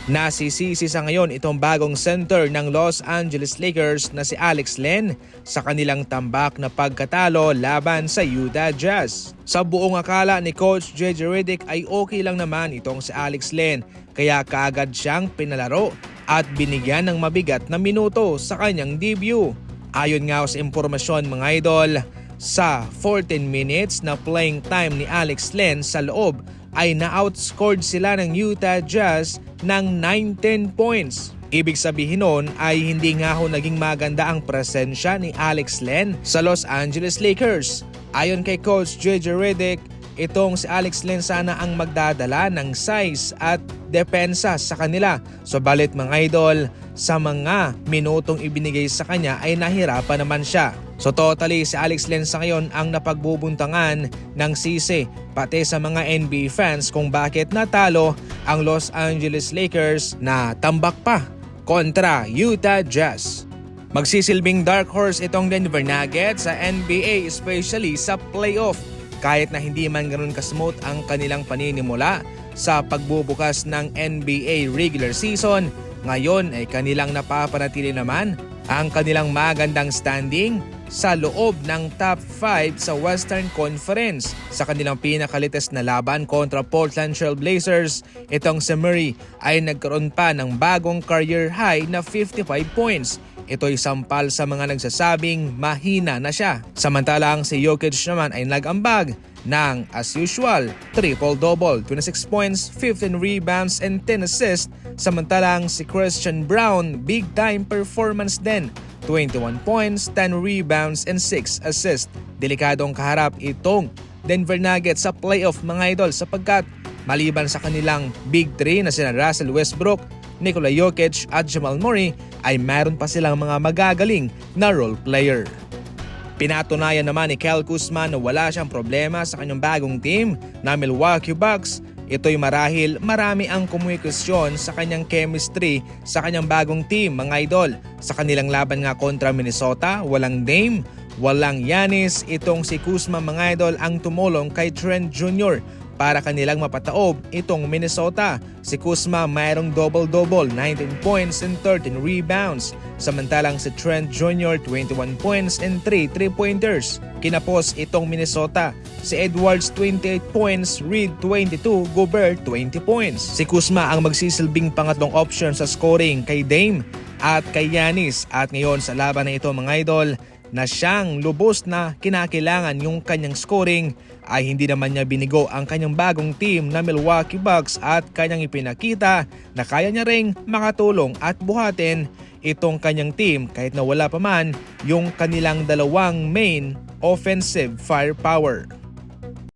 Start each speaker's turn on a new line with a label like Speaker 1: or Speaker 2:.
Speaker 1: Nasisisi sa ngayon itong bagong center ng Los Angeles Lakers na si Alex Len sa kanilang tambak na pagkatalo laban sa Utah Jazz. Sa buong akala ni Coach JJ Redick ay okay lang naman itong si Alex Len kaya kaagad siyang pinalaro at binigyan ng mabigat na minuto sa kanyang debut. Ayon nga sa impormasyon mga idol, sa 14 minutes na playing time ni Alex Len sa loob ay na-outscored sila ng Utah Jazz ng 19 points. Ibig sabihin nun ay hindi nga ho naging maganda ang presensya ni Alex Len sa Los Angeles Lakers. Ayon kay Coach JJ Redick, itong si Alex Len sana ang magdadala ng size at depensa sa kanila. Subalit mga idol, sa mga minutong ibinigay sa kanya ay nahirapan naman siya. So totally si Alex Len sa ngayon ang napagbubuntangan ng sisi pati sa mga NBA fans kung bakit natalo ang Los Angeles Lakers na tambak pa kontra Utah Jazz. Magsisilbing dark horse itong Denver Nuggets sa NBA especially sa playoff. Kahit na hindi man ganoon kasmooth ang kanilang paninimula sa pagbubukas ng NBA regular season, ngayon ay kanilang napapanatili naman ang kanilang magandang standing sa loob ng top 5 sa Western Conference. Sa kanilang pinakalites na laban kontra Portland Trail Blazers, itong si Murray ay nagkaroon pa ng bagong career high na 55 points. Ito'y sampal sa mga nagsasabing mahina na siya. Samantalang si Jokic naman ay nag-ambag ng as usual triple-double, 26 points, 15 rebounds and 10 assists. Samantalang si Christian Brown big time performance din, 21 points, 10 rebounds and 6 assists. Delikadong kaharap itong Denver Nuggets sa playoff mga idol sapagkat maliban sa kanilang big 3 na sina Russell Westbrook, Nikola Jokic at Jamal Murray ay mayroon pa silang mga magagaling na role player. Pinatunayan naman ni Kyle Kuzma na wala siyang problema sa kanyang bagong team na Milwaukee Bucks. Ito'y marahil marami ang komunikasyon sa kanyang chemistry sa kanyang bagong team mga idol. Sa kanilang laban nga kontra Minnesota, walang Dame, walang Giannis. Itong si Kuzma mga idol ang tumulong kay Trent Jr. para kanilang mapataob itong Minnesota. Si Kuzma mayroong double-double, 19 points and 13 rebounds. Samantalang si Trent Jr. 21 points and 3 3-pointers. Kinapos itong Minnesota. Si Edwards 28 points, Reed 22, Gobert 20 points. Si Kuzma ang magsisilbing pangatlong option sa scoring kay Dame at kay Giannis. At ngayon sa laban na ito mga idol, na siyang lubos na kinakailangan yung kanyang scoring ay hindi naman niya binigo ang kanyang bagong team na Milwaukee Bucks at kanyang ipinakita na kaya niya ring makatulong at buhatin itong kanyang team kahit na wala pa man yung kanilang dalawang main offensive firepower.